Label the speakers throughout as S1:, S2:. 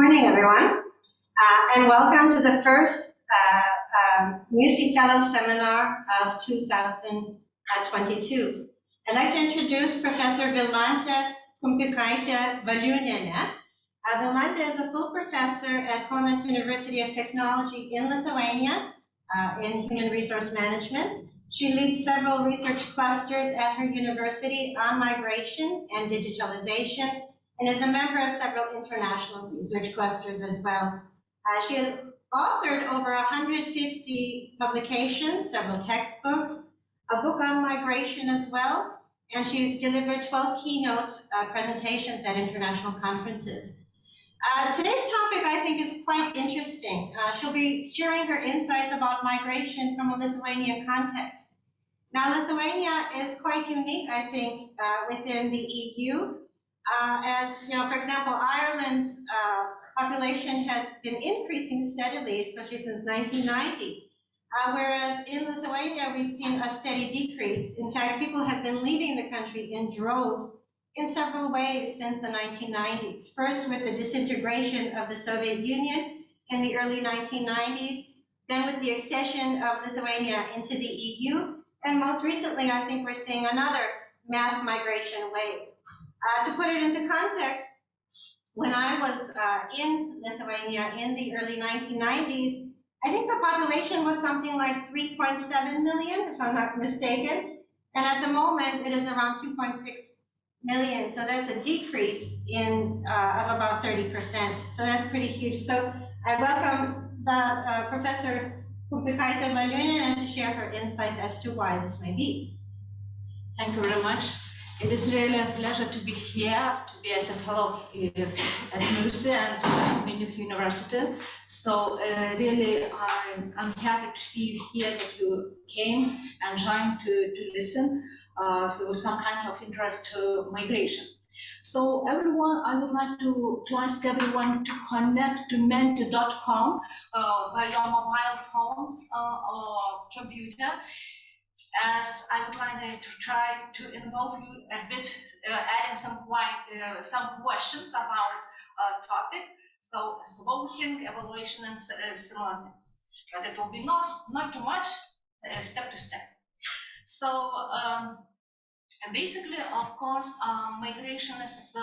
S1: morning, everyone, and welcome to the first MUSSI Fellow Seminar of 2022. I'd like to introduce Professor Vilmantė Kumpikaitė-Valiūnienė. Vilmantė is a full professor at Kaunas University of Technology in Lithuania in human resource management. She leads several research clusters at her university on migration and digitalization, and is a member of several international research clusters as well. She has authored over 150 publications, several textbooks, a book on migration as well, and she's delivered 12 keynote presentations at international conferences. Today's topic, I think, is quite interesting. She'll be sharing her insights about migration from a Lithuanian context. Now, Lithuania is quite unique, I think, within the EU. As you know, for example, Ireland's population has been increasing steadily, especially since 1990. Whereas in Lithuania, we've seen a steady decrease. In fact, people have been leaving the country in droves in several ways since the 1990s. First, with the disintegration of the Soviet Union in the early 1990s, then with the accession of Lithuania into the EU, and most recently, I think we're seeing another mass migration wave. To put it into context, when I was in Lithuania in the early 1990s, I think the population was something like 3.7 million, if I'm not mistaken. And at the moment, it is around 2.6 million. So that's a decrease of about 30%. So that's pretty huge. So I welcome the Professor Kumpikaitė-Valiūnienė to share her insights as to why this may be.
S2: Thank you very much. It is really a pleasure to be here, to be as a fellow at MUSSI and Maynooth University. So really, I'm happy to see you here, that you came and joined to listen. So with some kind of interest to migration. So everyone, I would like to ask everyone to connect to menti.com by your mobile phones or computer, as I would like to try to involve you a bit, adding some questions about topic. So voting, evaluation, and similar things. But it will be not too much, step to step. So basically, of course, migration is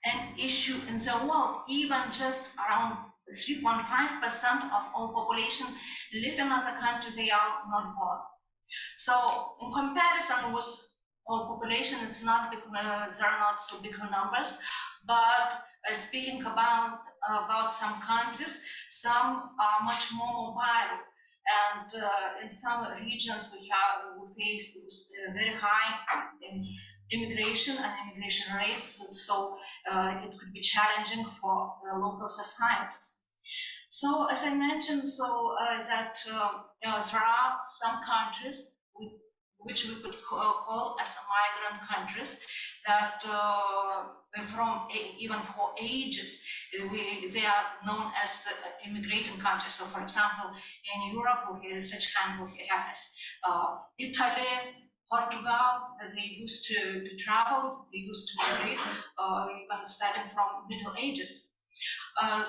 S2: an issue in the world. Even just around 3.5% of all population live in other countries, they are not born. So in comparison with all population, it's not big, there are not so big numbers, but speaking about some countries, some are much more mobile, and in some regions we face very high immigration and immigration rates, so it could be challenging for local societies. So as I mentioned, that there are some countries which we could call as migrant countries, that even for ages they are known as the immigrating countries. So for example, in Europe we have such kind of Italy, Portugal, they used to travel, they used to migrate, even starting from Middle Ages. And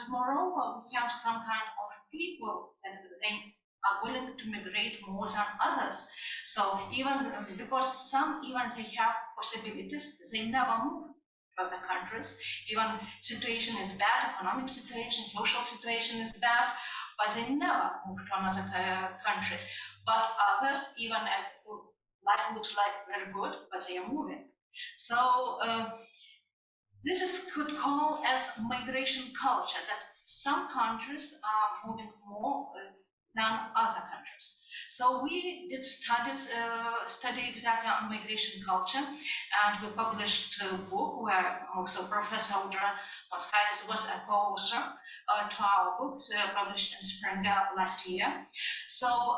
S2: moreover, we have some kind of people that they are willing to migrate more than others. So even because some even they have possibilities, they never move to other countries. Even situation is bad, economic situation, social situation is bad, but they never move to another country. But others, even life looks like very good, but they are moving. So this is could call as migration culture, that some countries are moving more than other countries. So we did study exactly on migration culture, and we published a book where also Professor Audra Mockaitis was a co-author to our books, published in spring last year. So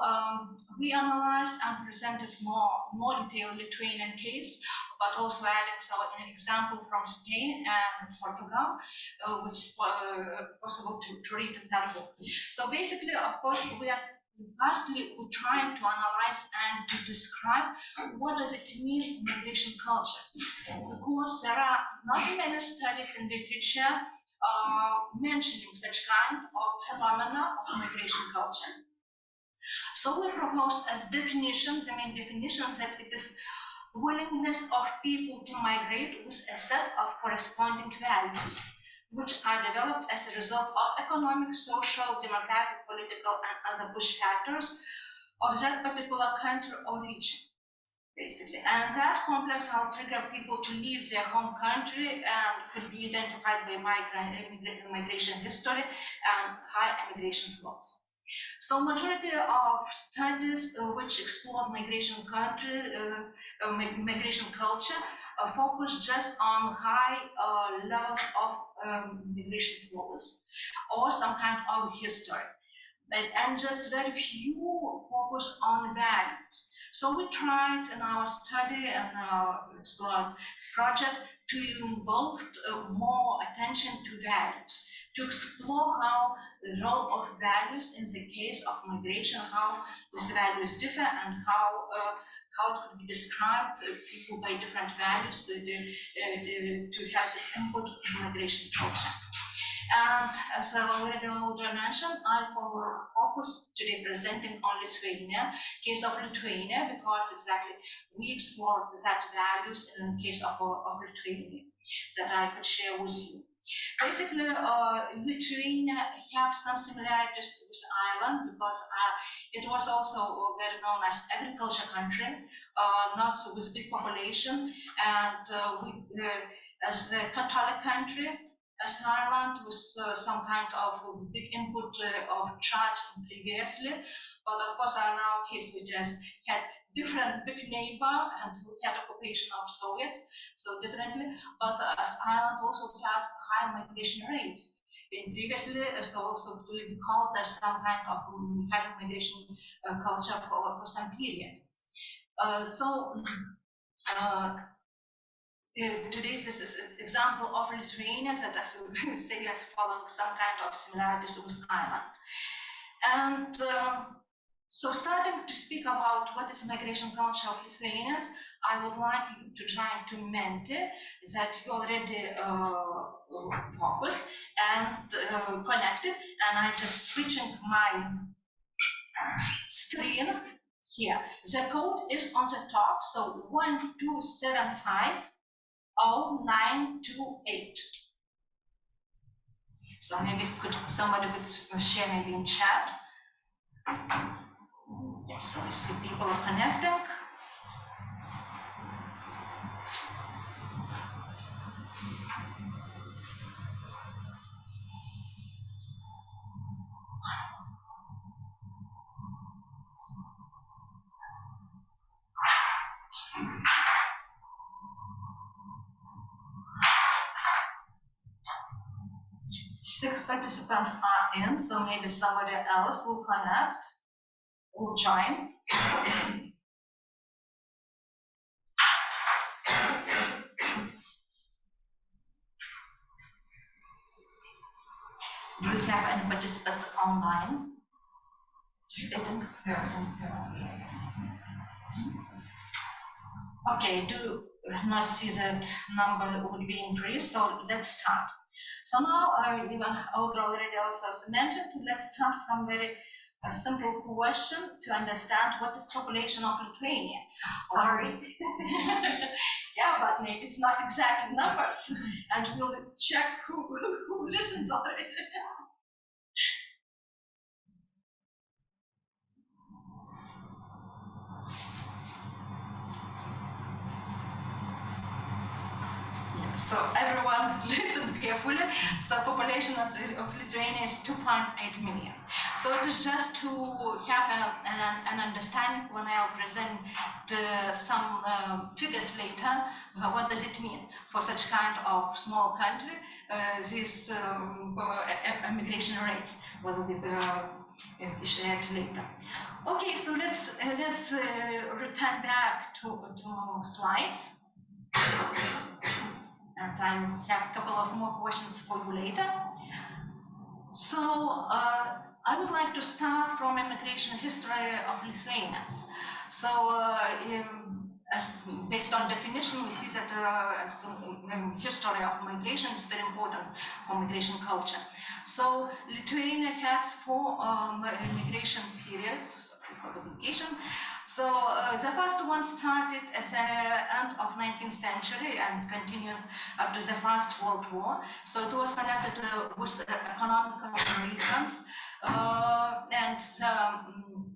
S2: we analyzed and presented more detailed Lithuanian case, but also adding an example from Spain and Portugal, which is possible to read in that book. So basically, of course, we Firstly, we're trying to analyze and to describe what does it mean in migration culture. Because there are not many studies in literature mentioning such kind of phenomena of migration culture. So we proposed as definitions, the main definitions, that it is willingness of people to migrate with a set of corresponding values, which are developed as a result of economic, social, demographic, political, and other push factors of that particular country or region, basically. And that complex will trigger people to leave their home country and could be identified by migration history and high immigration flows. So majority of studies which explore migration culture focus just on high levels of migration flows or some kind of history. And just very few focus on values. So we tried in our study and explored project to involve more attention to values, to explore how the role of values in the case of migration, how these values differ, and how it could be described people by different values to have this input in migration culture. And as I already mentioned, I focus today presenting on Lithuania, case of Lithuania, because exactly we explored that values in the case of Lithuania that I could share with you. Basically, Lithuania have some similarities with Ireland because it was also very known as agriculture country, not so with big population, and as a Catholic country. As Ireland was some kind of big input of church previously, but of course in our case we just had different big neighbor and we had occupation of Soviets, so differently. But as Ireland also had high migration rates. In previously, so also to be called as some kind of high migration culture for some period. Today this is an example of Lithuania that, as we say, is following some kind of similarities with Ireland. And so starting to speak about what is migration culture of Lithuanians, I would like you to try to mention that you already focused and connected, and I'm just switching my screen here. The code is on the top, so 1275. 0928. So maybe somebody would share maybe in chat. Yes, so we see people are connecting. Six participants are in, so maybe somebody else will connect, will join. Do we have any participants online participating? Okay, do not see that number would be increased, so let's start. So now, even Audra already also mentioned, let's start from a simple question to understand what is population of Lithuania. Sorry. Yeah, but maybe it's not exact numbers, and we'll check who listened already. So everyone listen carefully. So population of Lithuania is 2.8 million. So it is just to have an understanding when I'll present some figures later. What does it mean for such kind of small country? These immigration rates will be shared later. Okay, so let's return back to slides. And I have a couple of more questions for you later. So I would like to start from immigration history of Lithuanians. So, based on definition, we see that history of migration is very important for migration culture. So, Lithuania had 4 migration periods. For publication. So the first one started at the end of 19th century and continued up to the First World War. So it was connected with economical reasons, and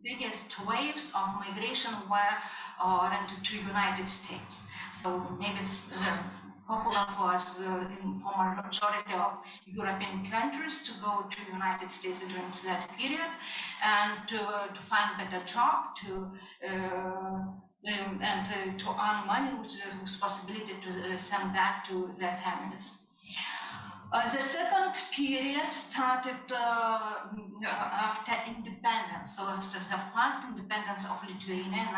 S2: biggest waves of migration were oriented to United States. So maybe it's popular for us for majority of European countries to go to United States during that period and to find better job, to earn money, which was possibility to send back to their families. The second period started after independence, so after the first independence of Lithuania in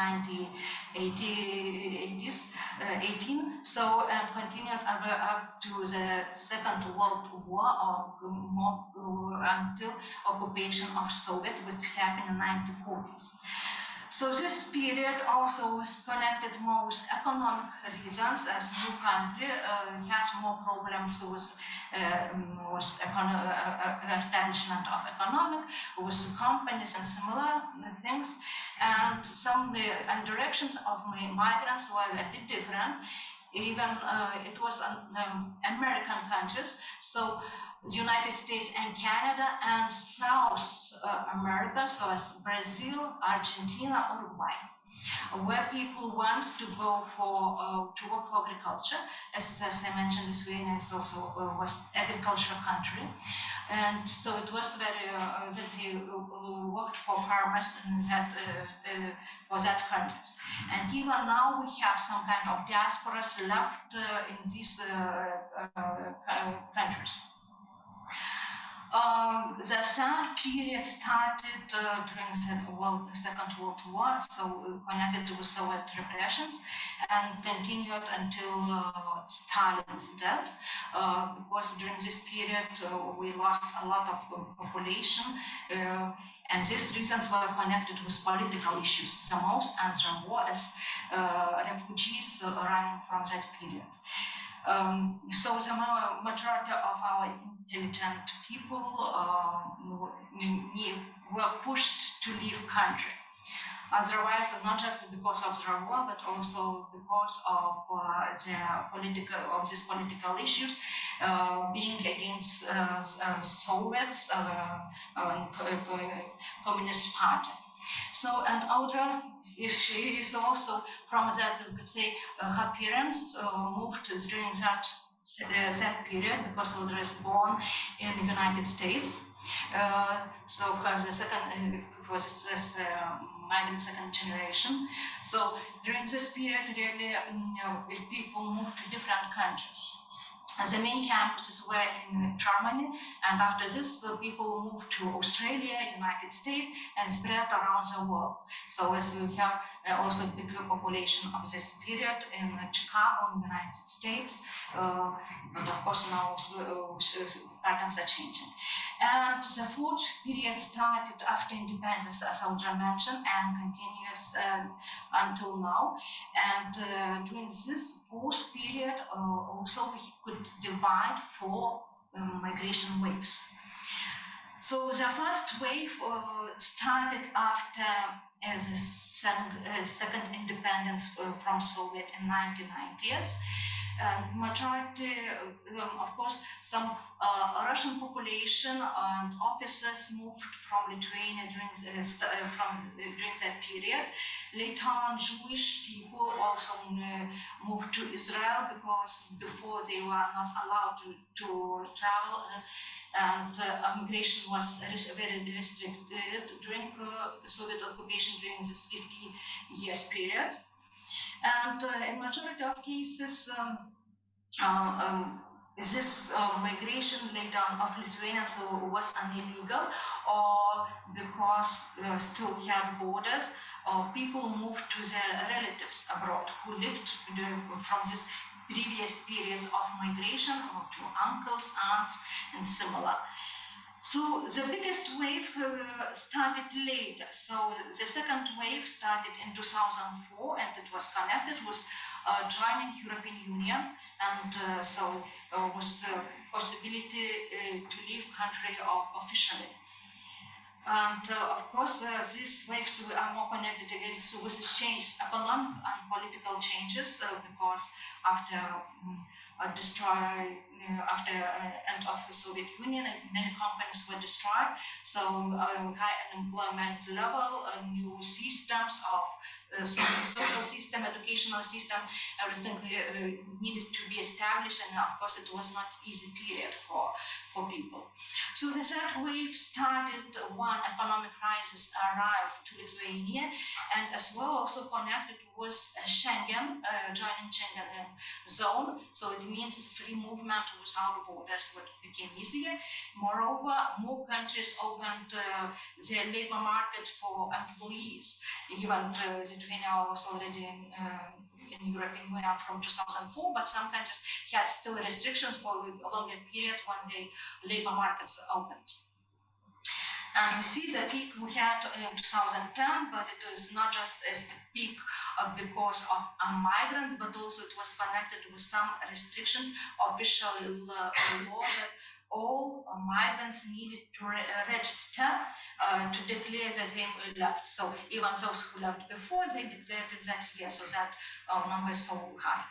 S2: 1918, so and continued up to the Second World War or more, until occupation of Soviet, which happened in the 1940s. So this period also was connected more with economic reasons, as new country had more problems with establishment of economic, with companies and similar things, and some and directions of migrants were a bit different. Even it was American countries, so the United States and Canada and South America, so as Brazil, Argentina, Uruguay, where people want to go for to work for agriculture. As I mentioned, Lithuania is also was agricultural country, and so it was very that they worked for farmers in that for that countries. And even now we have some kind of diasporas left in these countries. The third period started during the Second World War, so connected with Soviet repressions, and continued until Stalin's death, because during this period we lost a lot of population, and these reasons were connected with political issues. The most answer was refugees running from that period. So the majority of our intelligent people were pushed to leave country. Otherwise, not just because of the war, but also because of these political issues, being against Soviets, Communist Party. So, and Audra, she is also from that, we could say, her parents moved during that period, because Audra is born in the United States. So for the second, migrant second generation. So during this period, really, people moved to different countries. And the main campuses were in Germany, and after this, people moved to Australia, United States, and spread around the world. So as we have also a bigger population of this period in Chicago, in the United States, but of course now patterns are changing. And the fourth period started after independence, as Audra mentioned, and continues until now. And during this fourth period, also we could divide 4 migration waves. So the first wave started after the second independence from Soviet in 1990s. And majority, of course, some Russian population and officers moved from Lithuania during that period. Later on, Jewish people also moved to Israel, because before they were not allowed to travel, and immigration was very restricted during Soviet occupation during this 50 years period. And in majority of cases, this migration later on of Lithuanians was illegal, or because still we have borders, or people moved to their relatives abroad who lived from this previous periods of migration, or to uncles, aunts, and similar. So the biggest wave started later. So the second wave started in 2004, and it was connected with joining European Union, and so was the possibility to leave country officially. And of course, these waves are more connected again so with the changes, economic and political changes, because after after end of the Soviet Union, many companies were destroyed. So high unemployment level, new systems of social system, educational system, everything needed to be established, and of course, it was not easy period for people. So the third wave started when economic crisis arrived to Lithuania, and as well also connected with Schengen, joining Schengen zone. So it means free movement without borders, what became easier. Moreover, more countries opened their labor market for employees. Even Lithuania was already in European Union from 2004, but some countries had still restrictions for a longer period when the labor markets opened. And we see the peak we had in 2010, but it is not just as the peak because of migrants, but also it was connected with some restrictions, official law that all migrants needed to register to declare that they left. So even those who left before, they declared exactly yes, so that number is so high.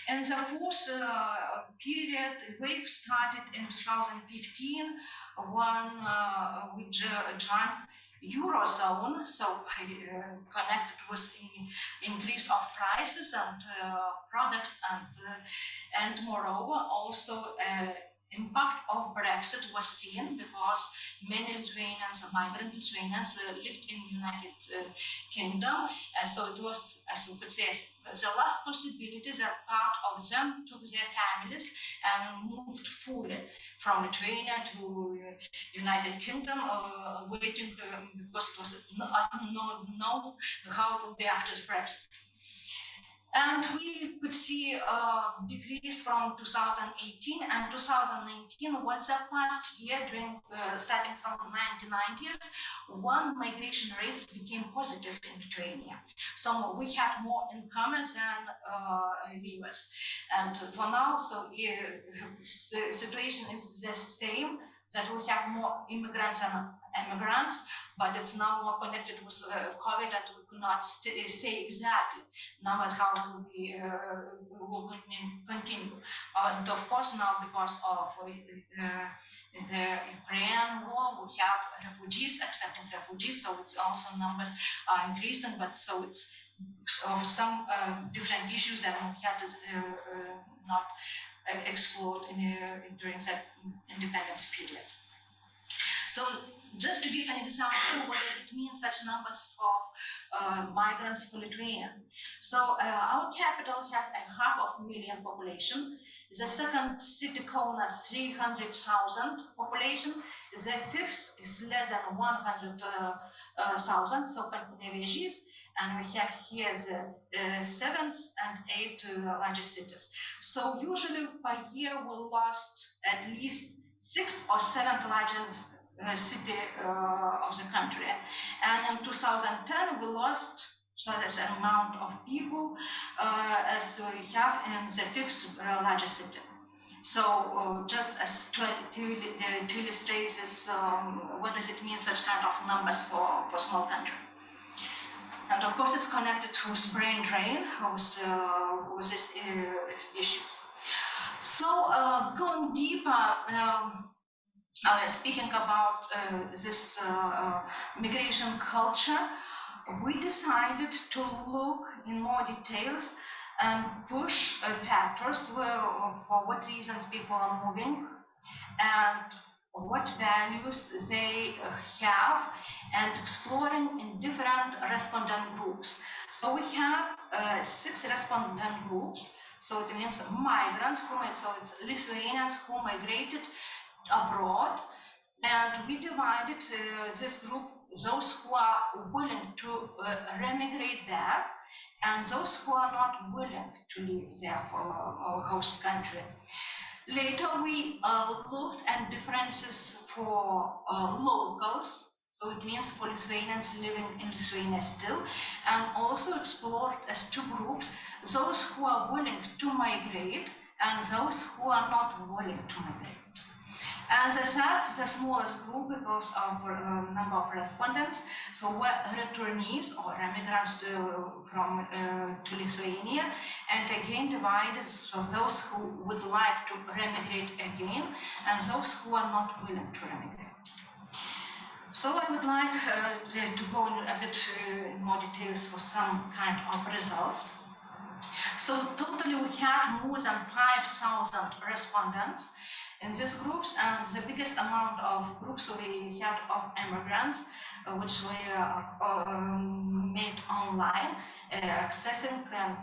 S2: And the fourth period, wave started in 2015 when we joined Eurozone, so connected with increase of prices and products, and moreover also impact of Brexit was seen because many Lithuanians, migrant Lithuanians, lived in United Kingdom, so it was, as you could say, the last possibility that part of them took their families and moved fully from Lithuania to United Kingdom, waiting because it was unknown how it will be after the Brexit. And we could see a decrease from 2018, and 2019 was the past year during starting from the 1990s when migration rates became positive in Lithuania. So we had more incomers than leavers. And for now, so the situation is the same, that we have more immigrants and emigrants, but it's now more connected with COVID, and we could not say exactly numbers how it will be will continue. And of course now because of the Ukraine war, we have refugees, accepting refugees, so it's also numbers are increasing, but so it's of some different issues that we have to not explored during that independence period. So just to give an example, what does it mean, such numbers for migrants for Lithuania? So our capital has a 500,000 population. The second city, Kaunas, 300,000 population. The fifth is less than 100,000, so Panevėžys. And we have here the seventh and eighth largest cities. So usually per year we lost at least 6 or 7 largest city of the country. And in 2010, we lost such an amount of people as we have in the fifth largest city. So just as to illustrate this, what does it mean, such kind of numbers for small country? And of course, it's connected with brain drain, with these issues. So going deeper, speaking about this migration culture, we decided to look in more details and push factors for what reasons people are moving and what values they have, and exploring in different respondent groups. So we have 6 respondent groups. So it means migrants, so it's Lithuanians who migrated abroad, and we divided this group, those who are willing to remigrate back, and those who are not willing to leave their host country. Later, we looked at differences for locals, so it means for Lithuanians living in Lithuania still, and also explored as two groups, those who are willing to migrate and those who are not willing to migrate. And that's the smallest group because of number of respondents. So were returnees or immigrants from to Lithuania, and again divided, so those who would like to remigrate again and those who are not willing to remigrate. So I would like to go a bit more details for some kind of results. So totally we had more than 5,000 respondents in these groups, and the biggest amount of groups we had of immigrants, which were made online, accessing and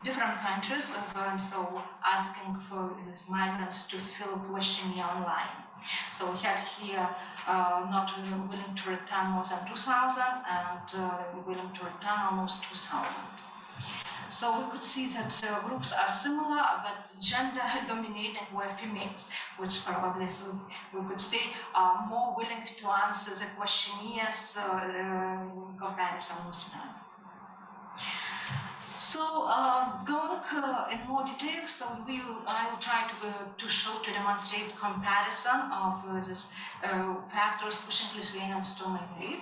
S2: different countries, and so asking for these migrants to fill questionnaire online. So we had here not willing to return more than 2,000 and willing to return almost 2,000. So we could see that groups are similar, but gender dominating were females, which probably, so we could say, are more willing to answer the questionnaires in comparison with men. So going in more detail, so I will try to demonstrate comparison of these factors pushing Lithuanians to migrate.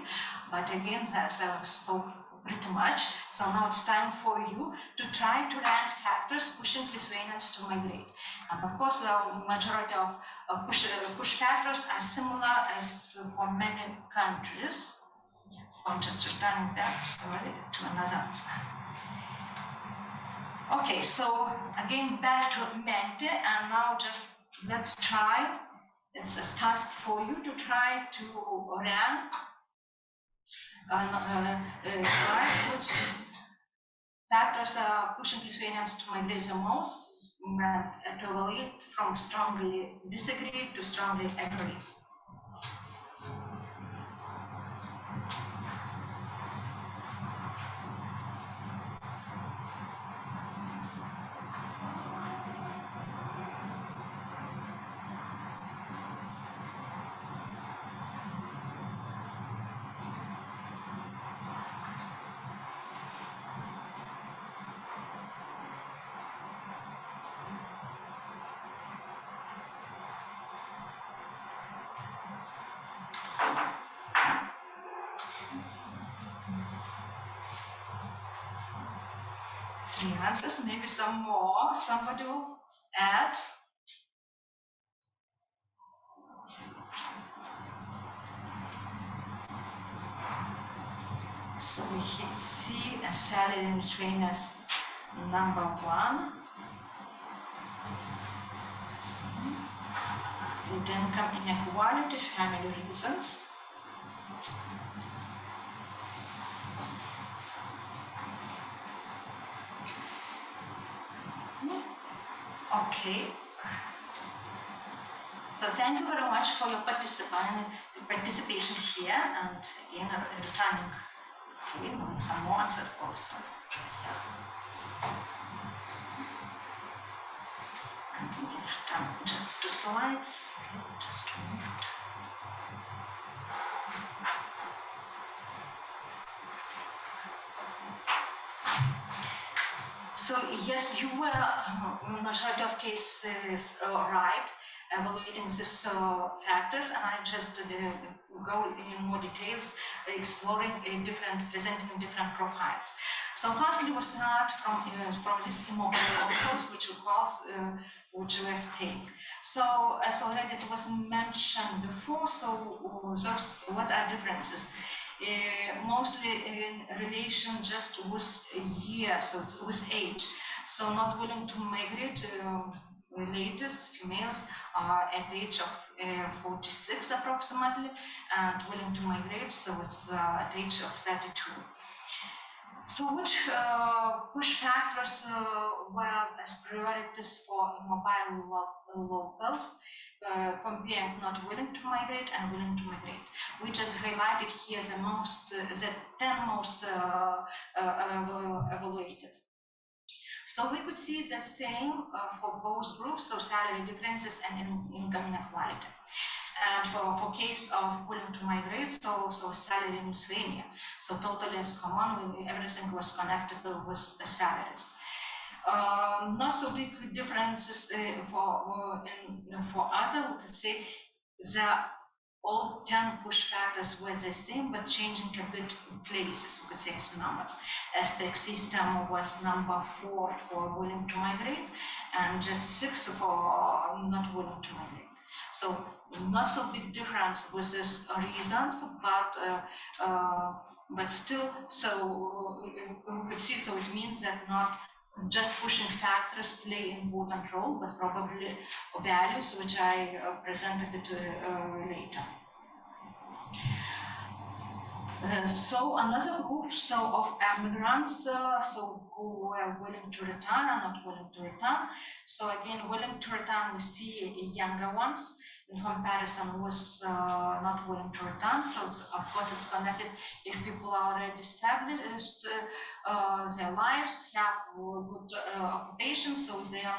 S2: But again, as I spoke pretty much, so now it's time for you to try to rank factors pushing Lithuanians to migrate. And of course, the majority of push factors are similar as for many countries. So I'm just returning that, sorry, to another slide. Okay, so again, back to Vilmantė, and now just let's try, it's a task for you to try to rank which factors are pushing Lithuanians to migrate the most, and to evaluate from strongly disagree to strongly agree. Three answers, maybe some more, somebody will add. So we see a salary in Lithuanians number one. With income inequality, family reasons. Okay. So thank you very much for your participation here, and again, returning some more answers also. And we return just 2 slides. Just a minute. So yes, you were in majority of cases right, evaluating these factors, and I just go in more details, exploring presenting different profiles. So firstly, we start from this immobile locals, which we call which were staying. So as already it was mentioned before, so those what are differences? Mostly in relation just with year, so it's with age. So not willing to migrate, ladies, females are at the age of 46 approximately, and willing to migrate, so it's at the age of 32. So which push factors were as priorities for immobile locals, comparing not willing to migrate and willing to migrate? We just highlighted here the 10 most evaluated. So we could see the same for both groups, so salary differences and income inequality. And for case of willing to migrate, so salary in Lithuania, so totally as common, everything was connected with salaries. Not so big differences for other, we could say all 10 push factors were the same, but changing a bit places, we could say as numbers. As tax system was number 4 for willing to migrate, and just 6 for not willing to migrate. So not so big difference with these reasons, but still, so we could see, so it means that not just pushing factors play an important role, but probably values, which I present a bit later. So another group of emigrants, who were willing to return and not willing to return. So again, willing to return, we see younger ones in comparison with not willing to return. So of course it's connected if people are already established their lives, have good occupation, so they are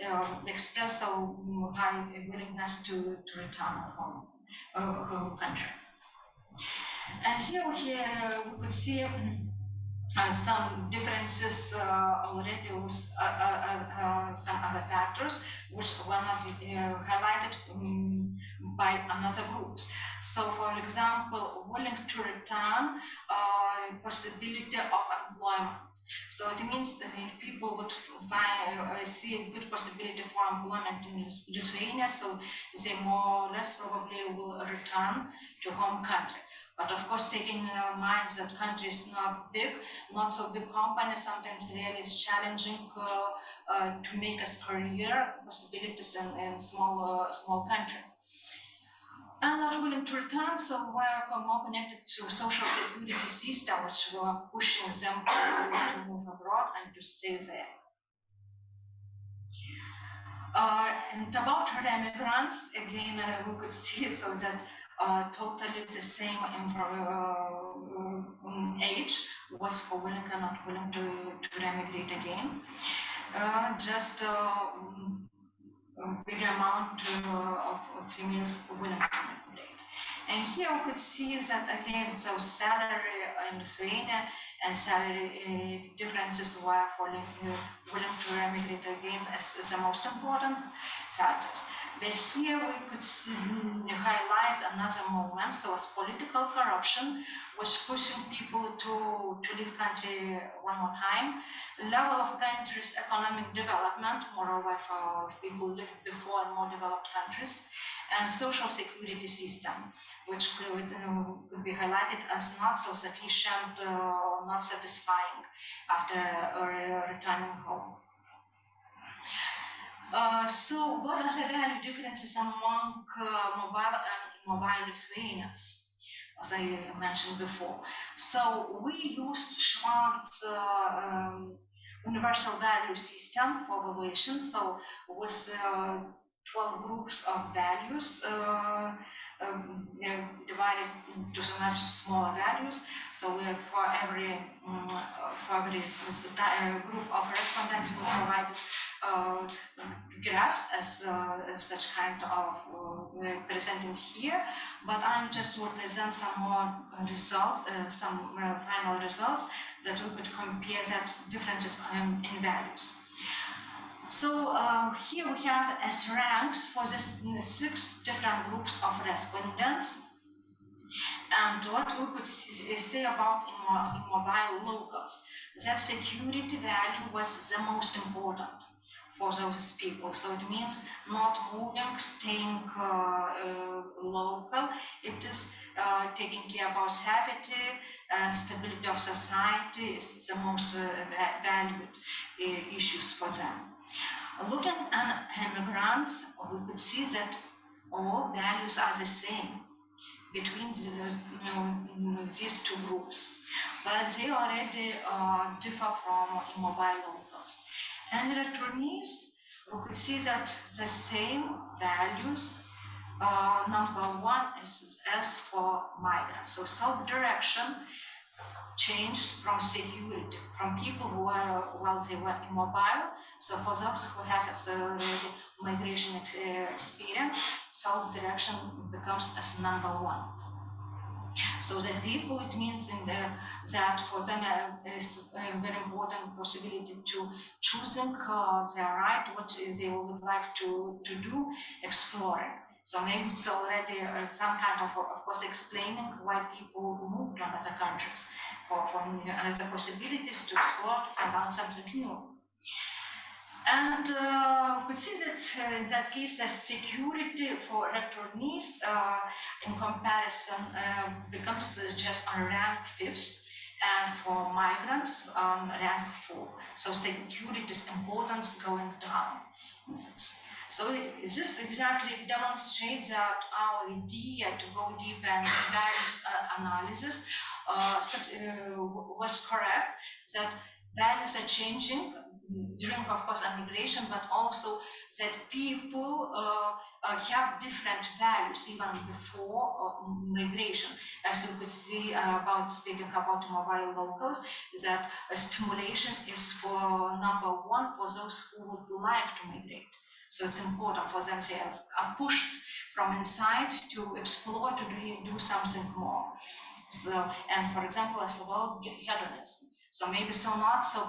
S2: not express a high willingness to return home country. And here we could see some differences already with some other factors which were not highlighted by another group. So, for example, willing to return, possibility of employment. So it means that if people would see a good possibility for employment in Lithuania, so they more or less probably will return to home country. But of course, taking in mind that country is not big, not so big company, sometimes really is challenging to make a career possibilities in small country. And not willing to return, so we're more connected to social security system, which were pushing them to move abroad and to stay there. And about emigrants, again, we could see so that totally the same age was for willing and not willing to emigrate again. Just a big amount of females willing to emigrate. And here we could see that again, so salary in Lithuania and salary differences were willing to emigrate again as the most important factors. But here we could highlight another moment, so it's political corruption, which pushing people to leave country one more time. Level of country's economic development, moreover for people who lived before in more developed countries, and social security system, which could be highlighted as not so sufficient, not satisfying after returning home. So what are the value differences among mobile and immobile Lithuanians, as I mentioned before? So we used Schwartz universal value system for evaluation, so with 12 groups of values divided into so much smaller values. So for every group of respondents, we provided graphs as such kind of presenting here. But I just will present some more results, some final results that we could compare that differences in values. So here we have as ranks for this 6 different groups of respondents. And what we could say about immobile locals, that security value was the most important for those people. So it means not moving, staying local. It is taking care about safety and stability of society is the most valued issues for them. Looking at immigrants, we could see that all values are the same between these 2 groups, but they already differ from immobile locals. And returnees, we could see that the same values. Number 1 is as for migrants, so self-direction changed from security, from people who were, well, they were immobile. So for those who have already migration experience, self-direction becomes as number one. So the people, it means that for them is a very important possibility to choosing their right, what they would like to do, exploring. So maybe it's already some kind of course, explaining why people moved to other countries for other possibilities to explore, to find out something new. And we see that in that case, the security for returnees in comparison becomes just on rank 5th, and for migrants on rank 4. So security's importance going down. So this exactly demonstrates that our idea to go deep and values analysis was correct, that values are changing during, of course, immigration, but also that people have different values even before migration. As you could see speaking about mobile locals, that stimulation is for number one for those who would like to migrate. So it's important for them, they are pushed from inside to explore, to do something more. So, and for example, as well, hedonism. So maybe not so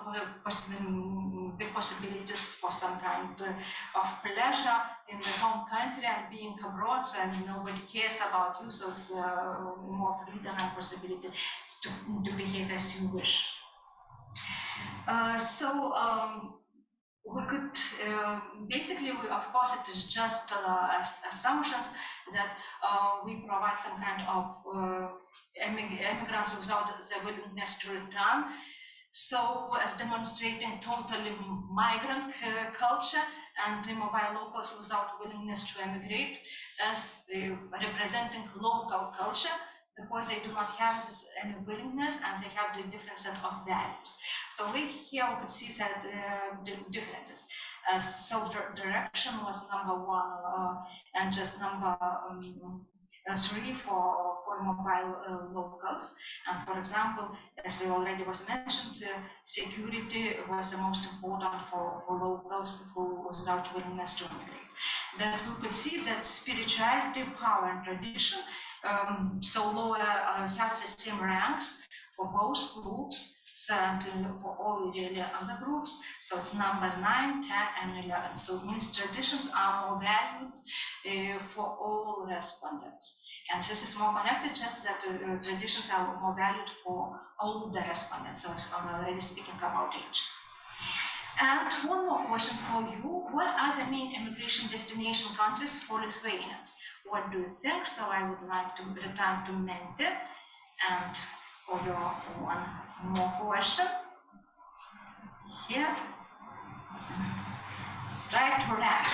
S2: big possibilities for some kind of pleasure in the home country and being abroad, and nobody cares about you, so it's more freedom and possibility to behave as you wish. We could basically, of course, it is just assumptions that we provide some kind of immigrants without the willingness to return. So, as demonstrating totally migrant culture and immobile locals without willingness to emigrate, as representing local culture, because they do not have any willingness and they have the different set of values. So here we could see that differences. Self-direction was number one and just number 3 for mobile locals. And for example, as already was mentioned, security was the most important for locals who without willingness to migrate. But we could see that spirituality, power, and tradition, so lower have the same ranks for both groups, and for all really other groups. So it's number 9, 10, and 11. So it means traditions are more valued for all respondents. And this is more connected, just that traditions are more valued for all the respondents. So I'm already speaking about age. And one more question for you. What are the main immigration destination countries for Lithuanians? What do you think? So I would like to return to Mente. And for your one more question. Here. Try to rank.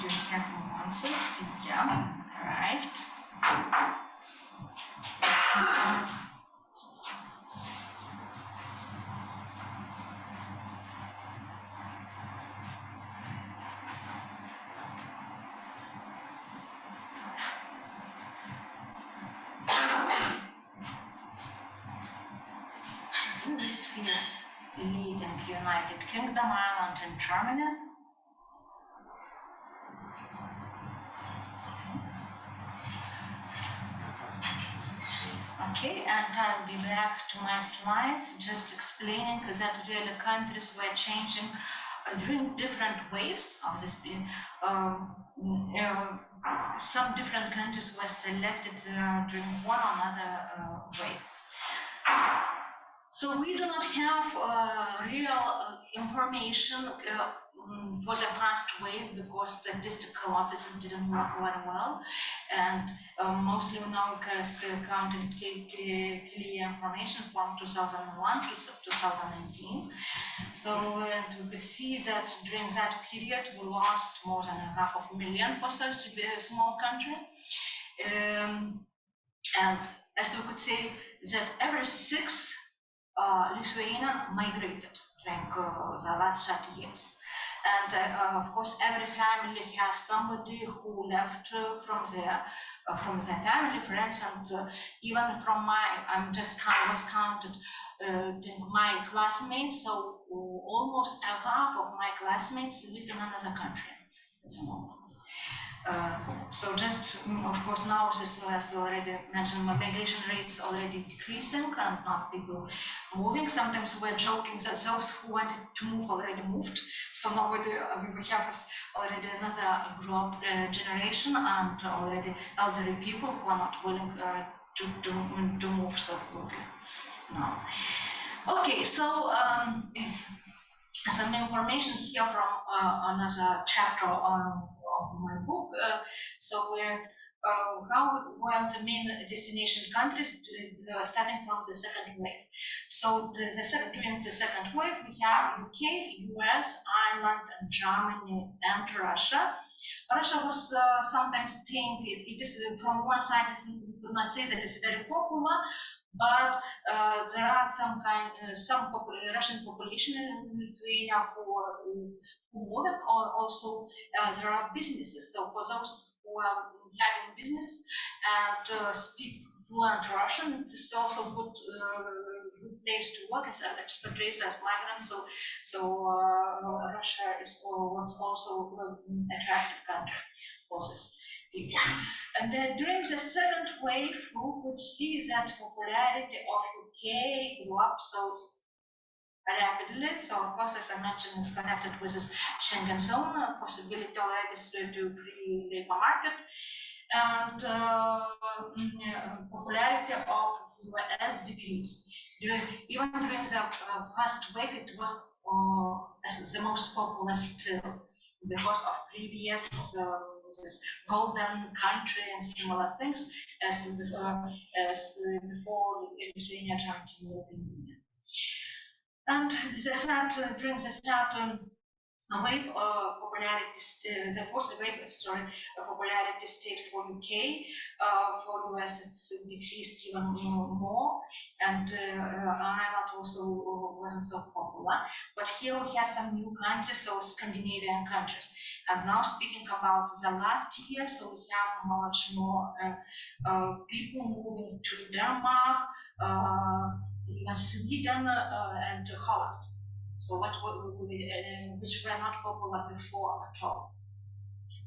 S2: Do you have more answers? Yeah, right. This is leading United Kingdom, Ireland, and Germany. Okay, and I'll be back to my slides, just explaining that really countries were changing during different waves of this. Some different countries were selected during one or another wave. So we do not have real information for the first wave because statistical offices didn't work very well, and mostly now counted clear information from 2001 to 2019. So we could see that during that period we lost more than 500,000 for such a small country. And as we could say that every sixth Lithuanian migrated during the last 30 years. And of course, every family has somebody who left from their family, friends, and even from I was counted my classmates. So almost half of my classmates live in another country at the moment. So just, of course, now this as already mentioned, migration rates already decreasing and not people moving. Sometimes we're joking that those who wanted to move already moved. So now we have already another group generation and already elderly people who are not willing to move so quickly now. Okay, so some information here from another chapter of my book. How were the main destination countries starting from the second wave? So during the second wave, we have UK, US, Ireland, and Germany, and Russia. Russia was sometimes think it is from one side, we could not say that it's very popular, but there are some Russian population in Lithuania who move, or also there are businesses. So for those who are having business and speak fluent Russian, it is also a good place to work as an expatriates and migrants. So Russia was also an attractive country for this people. And then during the second wave, we could see that popularity of UK grew up so rapidly. So of course, as I mentioned, it's connected with this Schengen zone, possibility already to free labor market, and popularity of US decreased. Even during the first wave, it was as the most popular still because of previous this golden country and similar things as before Lithuania joined the European Union. And during the third wave popularity, the fourth wave, popularity stayed for UK. For US, it's decreased even more, and Ireland also wasn't so popular. But here we have some new countries, so Scandinavian countries. And now speaking about the last year, so we have much more people moving to Denmark, even Sweden and Holland. So which were not popular before at all.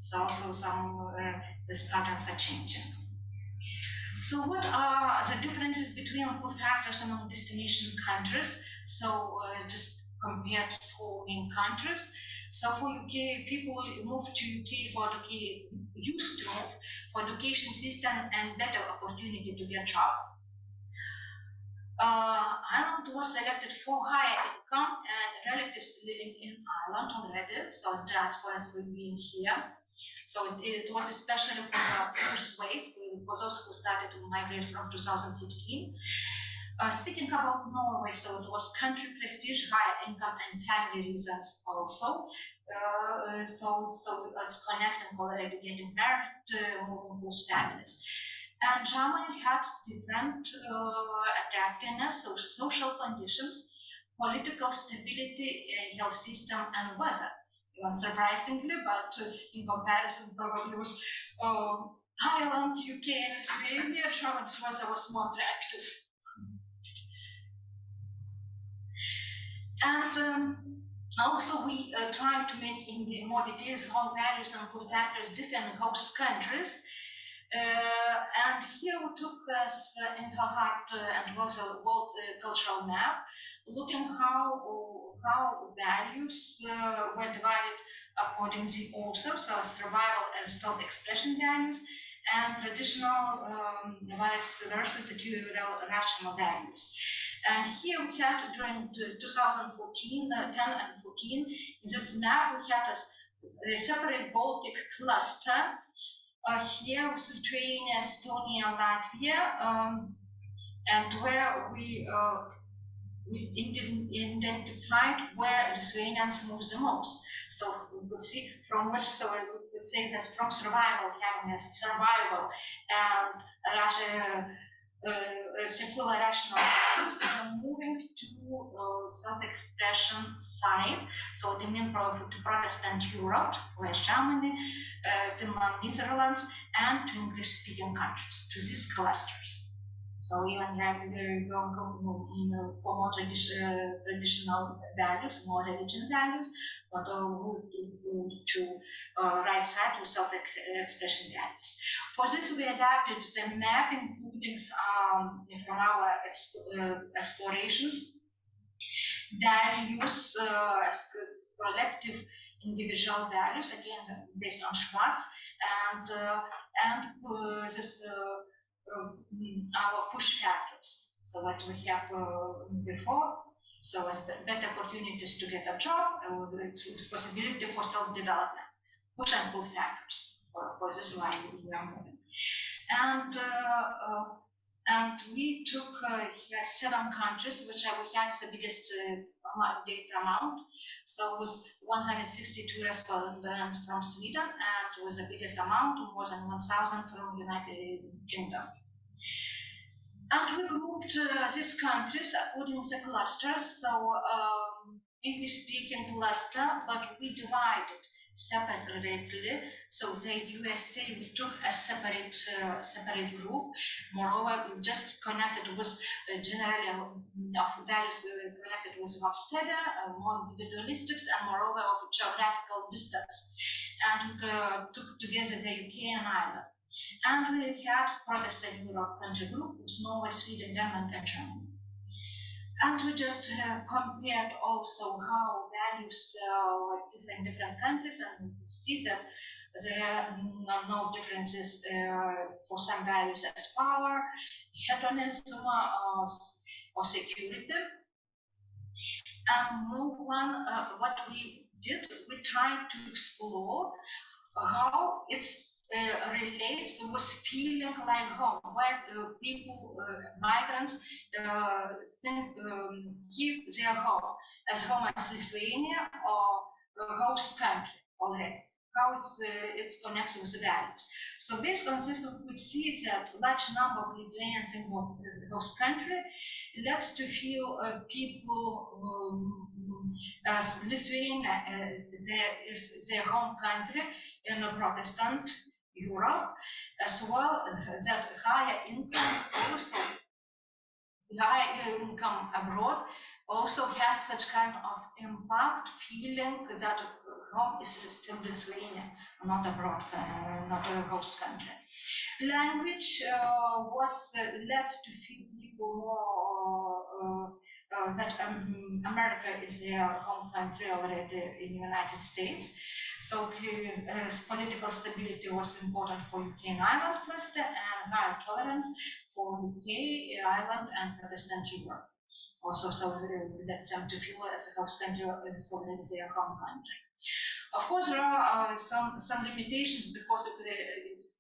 S2: So also some these patterns are changing. So what are the differences between pull factors among destination countries? So just compared to 4 main countries. So for UK, people moved to UK for used to move for education system and better opportunity to get job. Ireland was selected for higher income and relatives living in Ireland already, so as diasporas will be here. So it was especially for the first wave, for those who started to migrate from 2015. Speaking about Norway, so it was country prestige, higher income, and family reasons also. So it's connecting already, getting married, moving with families. And Germany had different attractiveness of social conditions, political stability, health system, and weather. Even surprisingly, but in comparison, probably was Ireland, UK, and Lithuania, German's weather was more attractive. And also, we tried to make in more details how values and pull factors differ in host countries. And here we took as ENGLEHART-WELZEL World Cultural Map, looking how values were divided according to the author, so survival and self-expression values, and traditional vice versa, the rational values. And here we had during 2014, 10 and 14, in this map we had a separate Baltic cluster. Here with Lithuania, Estonia, Latvia, and where we identified where Lithuanians move the most. So we could see from which, so we could say that from survival, having a survival and secular rational values, we are moving to self-expression side. So the mean to Protestant Europe, West Germany, Finland, Netherlands, and to English-speaking countries, to these clusters. So even for more traditional values, more religion values, but to right side to self-expression values. For this, we adapted the map, including from our explorations, values, collective individual values, again based on Schwartz, and this. Our push factors. So what we have before, so as better opportunities to get a job, it's possibility for self-development, push and pull factors for this line we are moving. And we took 7 countries, which we had the biggest data amount. So it was 162 respondents from Sweden, and it was the biggest amount, more than 1,000 from United Kingdom. And we grouped these countries according to the clusters. So English-speaking cluster, but we divided separately. So the USA we took a separate group. Moreover, we just connected with generally of values connected with Hofstede, more individualistics, and moreover of geographical distance, and took together the UK and Ireland. And we had Protestant Europe country group with Norway, Sweden, Denmark, and Germany. And we just compared also how values in different countries, and we see that there are no differences for some values as power, hedonism, or security. And what we did, we tried to explore how it's relates with feeling like home, where people, migrants, keep their home as Lithuania or host country already. How it connects with the values. So based on this, we could see that large number of Lithuanians in the host country leads to feel people as Lithuania is their home country in a Protestant Europe, as well as that higher income abroad also has such kind of impact, feeling that home is still Lithuania, not abroad, not a host country. Language was led to feel people more that America is their home country already in the United States. So political stability was important for UK and Ireland cluster, and higher tolerance for UK, Ireland, and Protestant Europe. Also, so let them to feel as a host country is already their home country. Of course, there are some limitations because of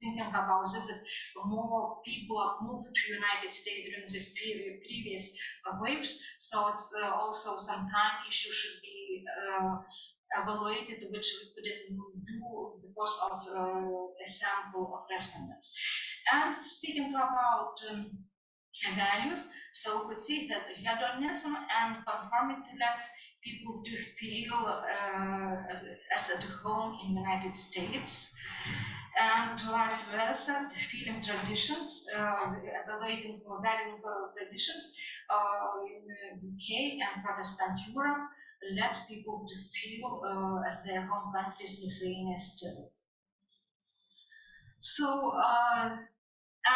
S2: thinking about this, that more people are moved to United States during this previous waves. So it's also some time issue should be evaluated, which we couldn't do because of a sample of respondents. And speaking about values, so we could see that hedonism and conformity lets people to feel as at home in the United States, and vice versa, feeling traditions, evaluating or valuing traditions in the UK and Protestant Europe led people to feel as their home countries Lithuania still. So,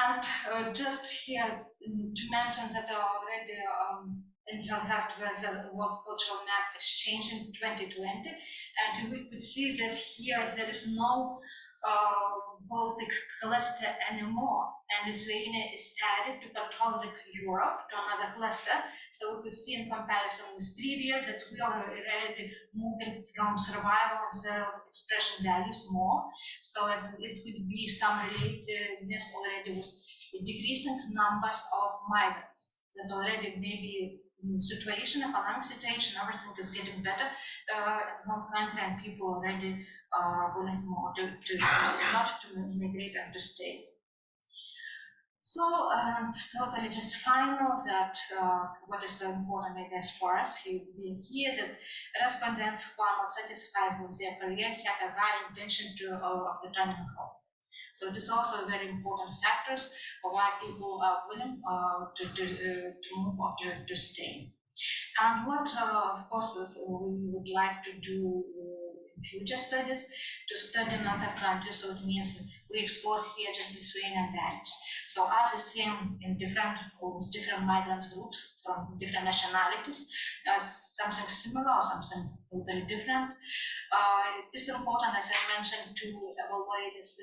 S2: and just here to mention that already ENGLEHART-WELZEL World Cultural Map is changed in 2020, and we could see that here there is no Baltic cluster anymore, and Lithuania is added to Catholic Europe, to another cluster. So we could see in comparison with previous that we are already moving from survival and self-expression values more. So it could be some relatedness already with decreasing numbers of migrants, that already maybe situation, economic situation, everything is getting better in one country, and people already willing more not to migrate and to stay. So, and totally just final that what is so important, I guess, for us being here is that respondents who are not satisfied with their career have a high intention of returning home. So this is also a very important factors of why people are willing to move or to stay. And what, of course, we would like to do in future studies, to study in other countries. So it means we explore here just Lithuanian values. So as the same in different migrants groups from different nationalities, as something similar or something totally different. It is important, as I mentioned, to evaluate this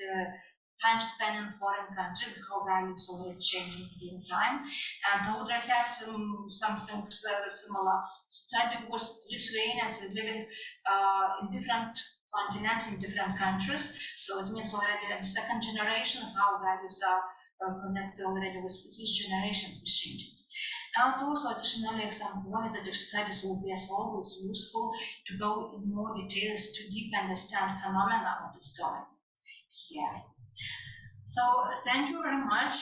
S2: time spent in foreign countries, how values already changing in time. And Audrey has something similar study with Lithuanians living in different continents, in different countries. So it means already in second generation, how values are connected already with this generation with changes. And also additionally, some qualitative studies will be as always useful to go in more details to deep understand phenomena what is going here. So thank you very much.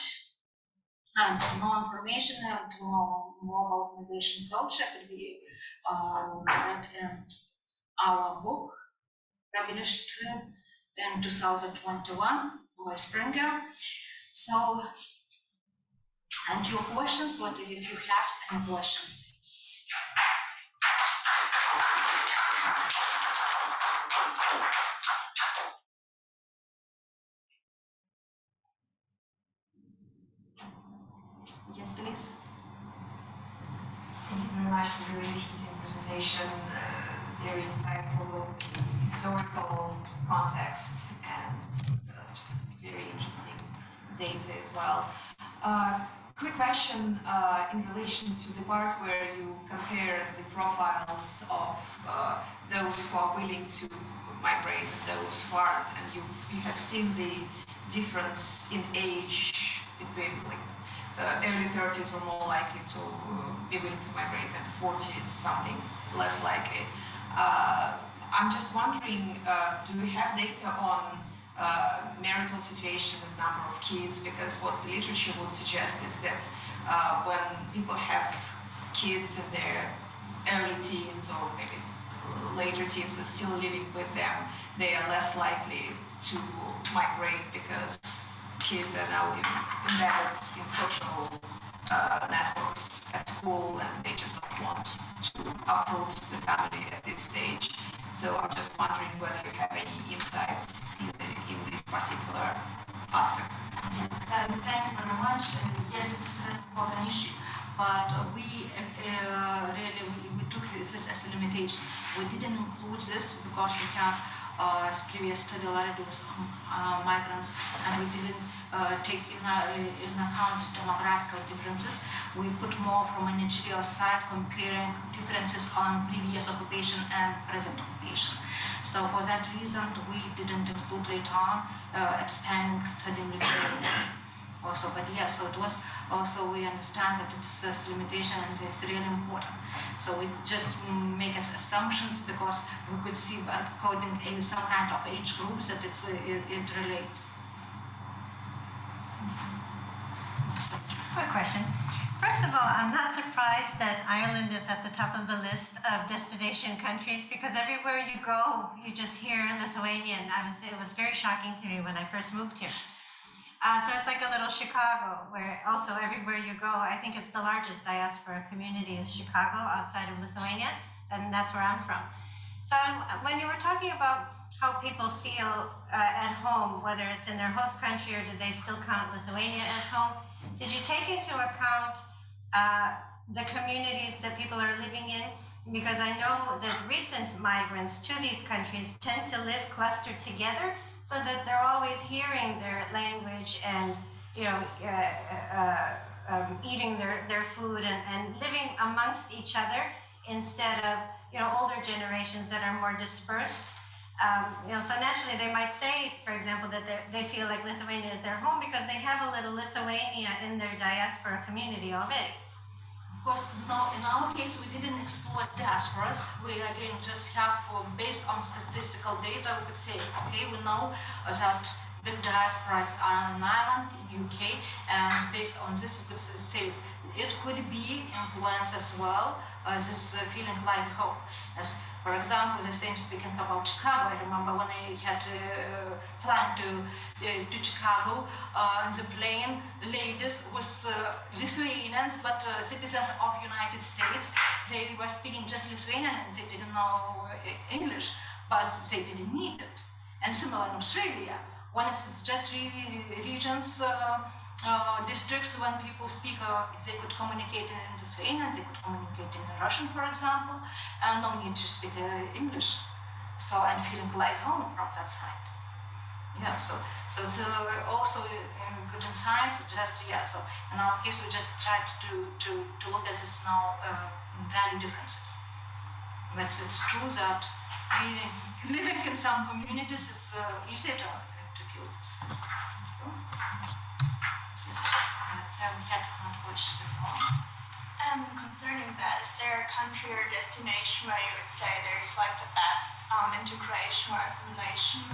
S2: And more information and more about migration culture could be read in our book, published in 2021 by Springer. So, and your questions, what if you have any questions? Yes, please.
S3: Thank you very much for a very interesting presentation, very insightful historical context, and just very interesting data as well. Quick question in relation to the part where you compared the profiles of those who are willing to migrate and those who aren't, and you have seen the difference in age between early 30s were more likely to be willing to migrate than 40s, something's less likely. I'm just wondering, do we have data on marital situation and number of kids? Because what the literature would suggest is that when people have kids in their early teens or maybe later teens but still living with them, they are less likely to migrate because kids are now embedded in social networks at school, and they just don't want to uproot the family at this stage. So I'm just wondering whether you have any insights in this particular aspect.
S2: Thank you very much. Yes, it is an important issue, but we took this as a limitation. We didn't include this because we have as previous study already with migrants, and we didn't take in account demographical differences. We put more from a managerial side, comparing differences on previous occupation and present occupation. So for that reason, we didn't include later on expanding study also. But yes, so it was also, we understand that it's a limitation and it's really important. So we just make as assumptions because we could see according to some kind of age groups that it relates.
S1: Quick question. First of all, I'm not surprised that Ireland is at the top of the list of destination countries, because everywhere you go, you just hear Lithuanian. It was very shocking to me when I first moved here. So it's like a little Chicago, where also everywhere you go, I think it's the largest diaspora community is Chicago outside of Lithuania, and that's where I'm from. So when you were talking about how people feel at home, whether it's in their host country or do they still count Lithuania as home, did you take into account the communities that people are living in? Because I know that recent migrants to these countries tend to live clustered together, so that they're always hearing their language and, you know, eating their food and living amongst each other instead of, you know, older generations that are more dispersed. You know, so naturally they might say, for example, that they feel like Lithuania is their home because they have a little Lithuania in their diaspora community already.
S2: Of course, now in our case, we didn't explore diasporas. We again just have, based on statistical data, we could say, okay, we know that big diasporas are in Ireland, in UK, and based on this, we could say it could be influence as well, this feeling like home. As for example, the same speaking about Chicago. I remember when I had flying to Chicago in the plane, ladies was Lithuanians, but citizens of United States. They were speaking just Lithuanian and they didn't know English, but they didn't need it. And similar in Australia, when it's just regions, districts, when people speak, they could communicate in Lithuanian, they could communicate in Russian, for example, and no need to speak English. So I'm feeling like home from that side. Yeah, so it's also good in science. Just so in our case, we just tried to look at this now value differences. But it's true that living in some communities is easier to feel this. Yes, we had one question before.
S4: Concerning that, is there a country or destination where you would say there's like the best integration or assimilation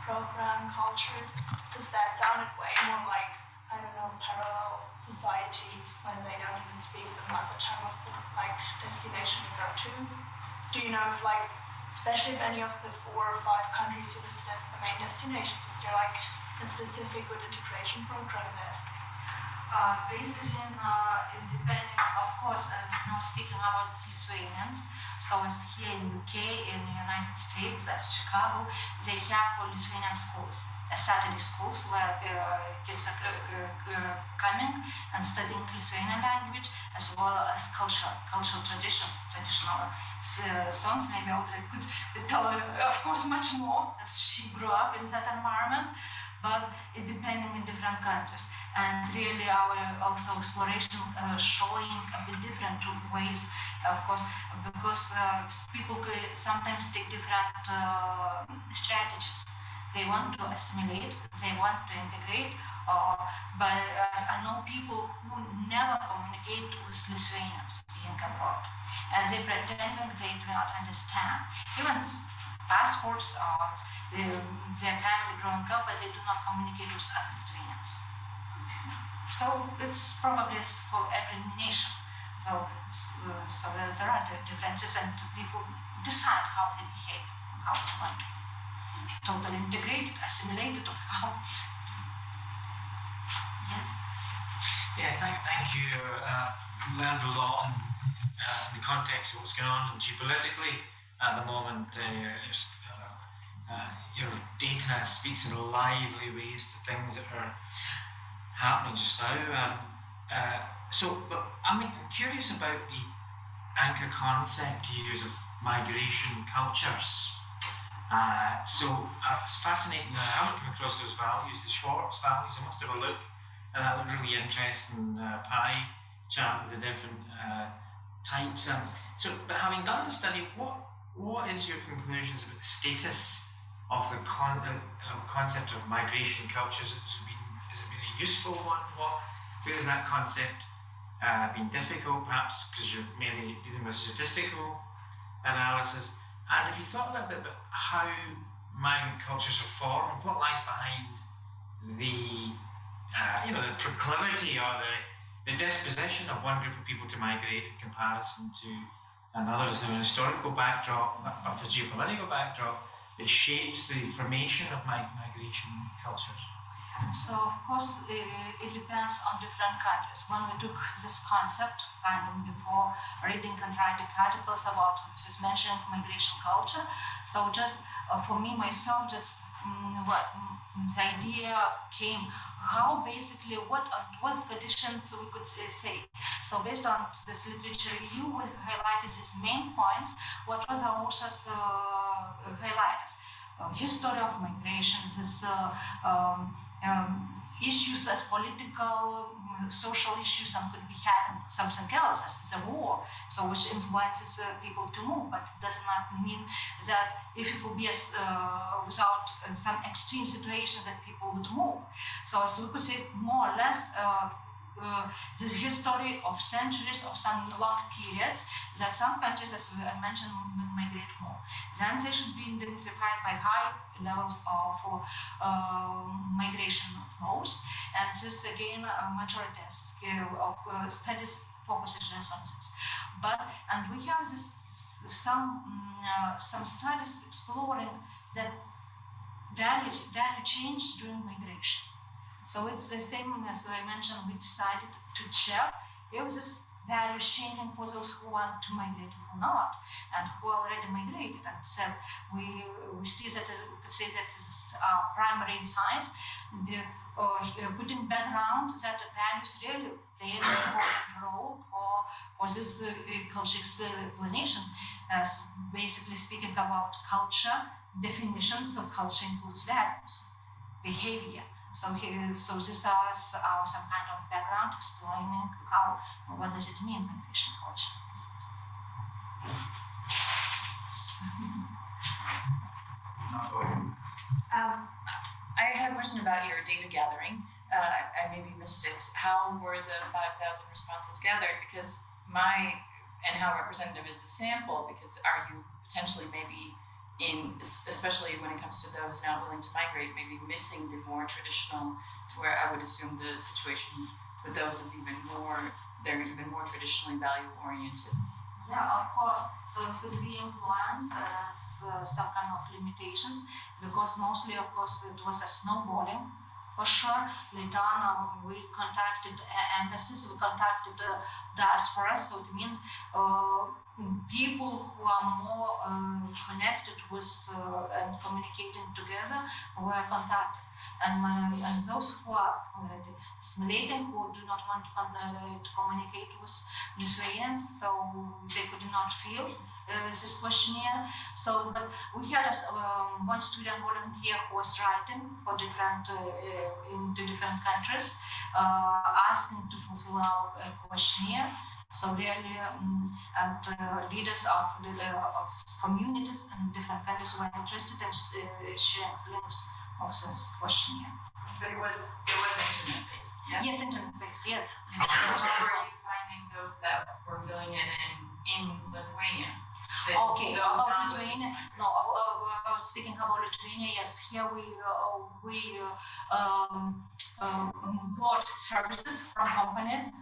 S4: program, culture? Because that sounded way more like, I don't know, parallel societies when they don't even speak the mother tongue of the like destination you go to. Do you know if like, especially if any of the 4 or 5 countries you listed as the main destinations, is there like a specific good integration program there?
S2: Basically, depending, of course, now speaking about the Lithuanians, so as here in UK, in the United States, as Chicago, they have Lithuanian schools, Saturday schools where kids are coming and studying Lithuanian language as well as cultural traditions, traditional songs. Maybe Audrey could tell, of course, much more as she grew up in that environment. But it depending in different countries, and really our also exploration showing a bit different ways, of course, because people sometimes take different strategies. They want to assimilate, they want to integrate, but I know people who never communicate with Lithuanians being abroad, and they pretending they do not understand. Even passports or their family growing up, but they do not communicate with other Lithuanians. So it's probably for every nation. So there are differences, and people decide how they behave, how they want to totally integrate it, assimilate it, or how. Yes.
S5: Yeah, thank you. Learned a lot in the context of what's going on geopolitically at the moment. Your data speaks in lively ways to things that are happening just now. But I'm curious about the anchor concept you use of migration cultures. It's fascinating. I haven't come across those values, the Schwartz values. I must have a look. And that looked really interesting pie chart with the different types. But having done the study, what is your conclusions about the status of the concept of migration cultures? Has it been a useful one? Where has that concept been difficult, perhaps because you're mainly dealing with statistical analysis? And if you thought a little bit about how migrant cultures are formed, what lies behind the proclivity or the disposition of one group of people to migrate in comparison to another? Is there an historical backdrop, perhaps a geopolitical backdrop, that shapes the formation of migration cultures?
S2: So, of course, it depends on different countries. When we took this concept, before reading and writing articles about this mentioning migration culture, so just for me, myself, just what the idea came, how basically, what conditions we could say. So based on this literature review, we highlighted these main points, what other authors highlighted. history of migration, this issues as political, social issues, and could be had something else as the war, so which influences people to move, but it does not mean that if it will be without some extreme situations that people would move. So as we could say, more or less, this history of centuries, of some long periods, that some countries, as I mentioned, migrate more. Then they should be identified by high levels of migration flows, and this again, majority of studies focuses just on this. And we have some studies exploring that value change during migration. So it's the same as I mentioned, we decided to check if this value is changing for those who want to migrate or not, and who already migrated. And says we see that we could say that this is primary in science, putting background that values really play an important role for this culture explanation, as basically speaking about culture, definitions of culture includes values, behavior. So these are some kind of background explaining what does it mean, migration culture.
S6: I had a question about your data gathering. I maybe missed it. How were the 5,000 responses gathered? Because and how representative is the sample? Because are you potentially maybe especially when it comes to those not willing to migrate, maybe missing the more traditional, to where I would assume the situation with those is they're even more traditionally value oriented.
S2: Yeah, of course. So it could be influence, some kind of limitations, because mostly, of course, it was a snowballing. For sure, later on, we contacted embassies, we contacted diaspora, so it means people who are more connected with and communicating together were contacted. And those who are already assimilating, who do not want to communicate with Lithuanians, so they could not fill this questionnaire. So, but we had one student volunteer who was writing for different into different countries, asking to fulfill our questionnaire. So really, and leaders of these communities in different countries were interested in sharing links of this questionnaire.
S6: But it was internet based. Yeah?
S2: Yes, internet based. Yes.
S6: How were you finding those that were filling it in Lithuania?
S2: Okay, about Lithuania. No, speaking about Lithuania, yes. Here we bought services from company.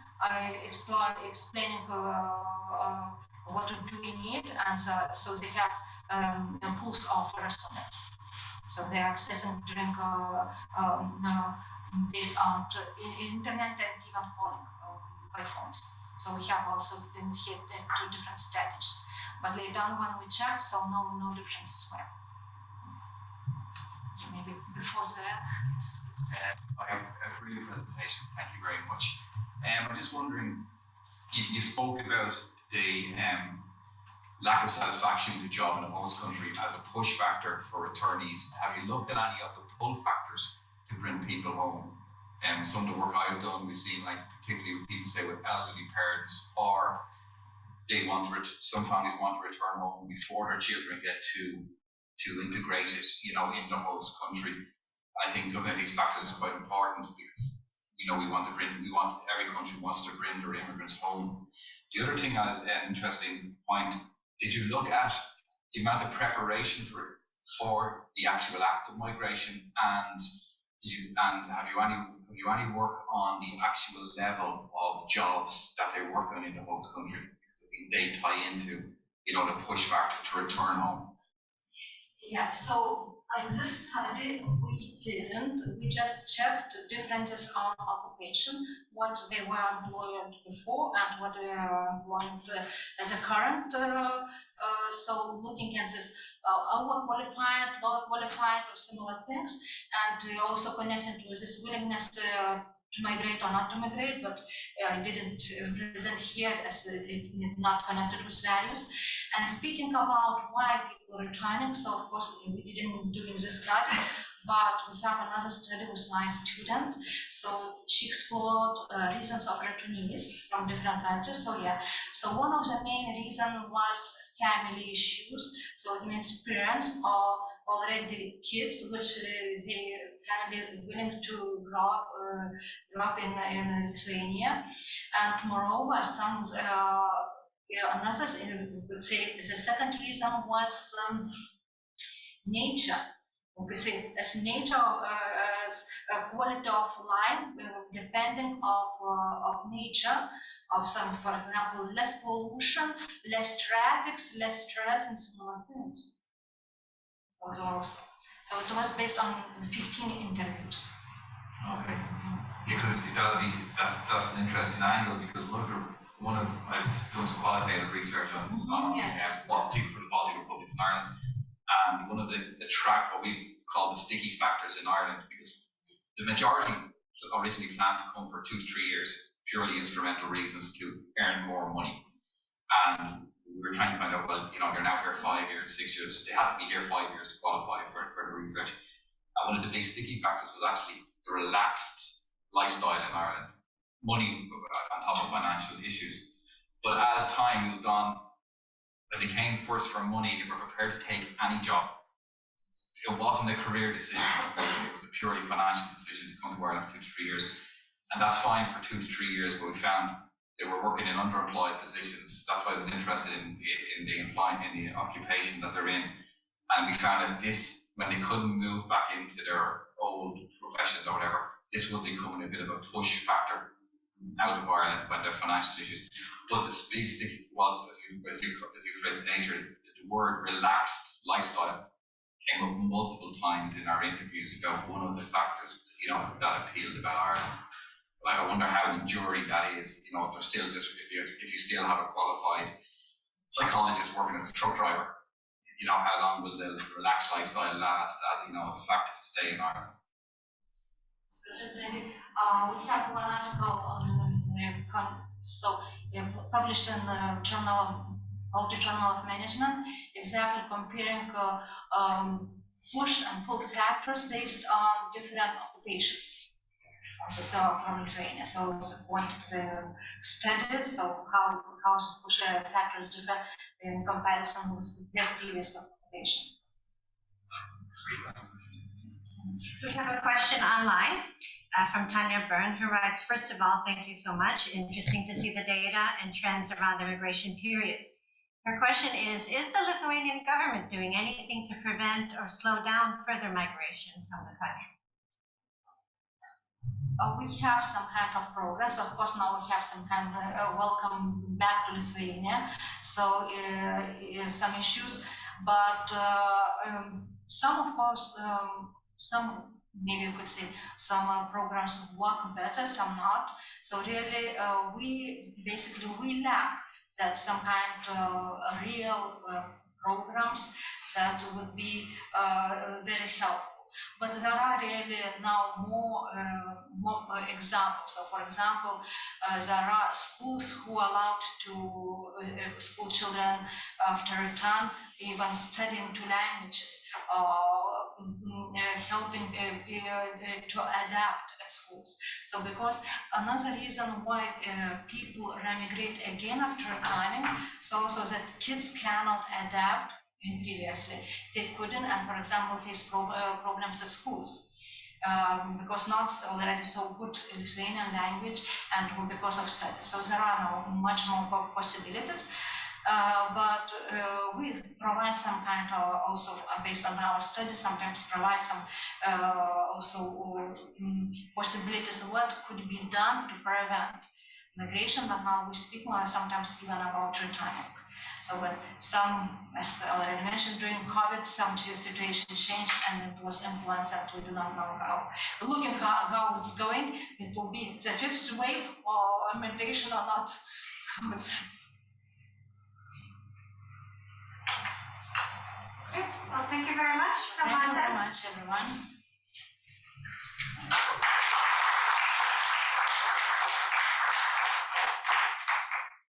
S2: Explaining what do we need, and so they have pools of restaurants. So they are accessing during based on internet and even calling by phones. So we have also been hit two different strategies. But later on when we checked, so no differences were. Maybe before that.
S7: A brilliant presentation. Thank you very much. I'm just wondering, you spoke about the lack of satisfaction with the job in a host country as a push factor for returnees. Have you looked at any of the pull factors to bring people home? Some of the work I've done, we've seen, like particularly with people say with elderly parents, or they some families want to return home before their children get to integrate it, in the host country. I think looking at these factors is quite important because every country wants to bring their immigrants home. The other thing, an interesting point, did you look at the amount of preparation for the actual act of migration, and have you any work on the actual level of jobs that they work on in the host country? Because I think they tie into the push factor to return home.
S2: Yeah, so this study we didn't. We just checked differences on occupation, what they were employed before and what they are employed as a current. So looking at this overqualified, low qualified, or similar things, and also connected with this willingness to to migrate or not to migrate, but didn't present here as not connected with values. And speaking about why people are returning, so of course we didn't do this study, but we have another study with my student. So she explored reasons of returnees from different countries. So yeah, so one of the main reasons was family issues. So it means parents or already kids, which they can be willing to grow up in Lithuania. And moreover, some another would say the second reason was nature. We could say as nature as a quality of life, depending of nature, of some, for example, less pollution, less traffic, less stress, and similar things. So it was based on 15 interviews.
S7: Okay. Yeah, because that's an interesting angle, because I've done some qualitative research on what people from the Baltic Republic in Ireland, and one of the what we call the sticky factors in Ireland, because the majority originally planned to come for 2 to 3 years, purely instrumental reasons to earn more money. And we were trying to find out, well, they're now here 5 years, 6 years. They had to be here 5 years to qualify for the research. And one of the big sticky factors was actually the relaxed lifestyle in Ireland, money on top of financial issues. But as time moved on, when they came first for money, they were prepared to take any job. It wasn't a career decision, it was a purely financial decision to come to Ireland for 2 to 3 years. And that's fine for 2 to 3 years, but we found they were working in underemployed positions. That's why I was interested in the occupation that they're in. And we found that when they couldn't move back into their old professions or whatever, this was becoming a bit of a push factor out of Ireland when their financial issues. But the big stick was, as you phrased nature, the word relaxed lifestyle came up multiple times in our interviews about one of the factors, that appealed about Ireland. Like, I wonder how enduring that is, if they're still just, if you still have a qualified psychologist working as a truck driver, how long will the relaxed lifestyle last as, as a factor to stay in Ireland?
S2: So just maybe, we have one article on published in the Baltic Journal of Management, exactly comparing push and pull factors based on different occupations. So from Lithuania, so it's a quantitative study, so how this push factor is different in comparison with their previous occupation.
S1: We have a question online from Tanya Byrne, who writes, first of all, thank you so much. Interesting to see the data and trends around immigration periods. Her question is the Lithuanian government doing anything to prevent or slow down further migration from the country?
S2: We have some kind of programs. Of course, now we have some kind of welcome back to Lithuania. So some issues, but some, of course, some maybe you could say some programs work better, some not. So really, we lack that some kind of real programs that would be very helpful. But there are really now more examples. So, for example, there are schools who allowed to school children after return even studying 2 languages, helping to adapt at schools. So, because another reason why people remigrate again after returning, so that kids cannot adapt previously. They couldn't, and for example, face programs at schools because not already so good Lithuanian language and because of studies. So there are now much more possibilities. But we provide some kind of also based on our studies, sometimes provide some also possibilities of what could be done to prevent migration, but now we speak more sometimes even about returning. So but some, as already mentioned, during COVID, some situation changed and it was influenced and we do not know how. Looking how it's going, it will be the 5th wave or migration or not.
S1: Okay, well, thank you very much.
S2: Thank you very much, everyone.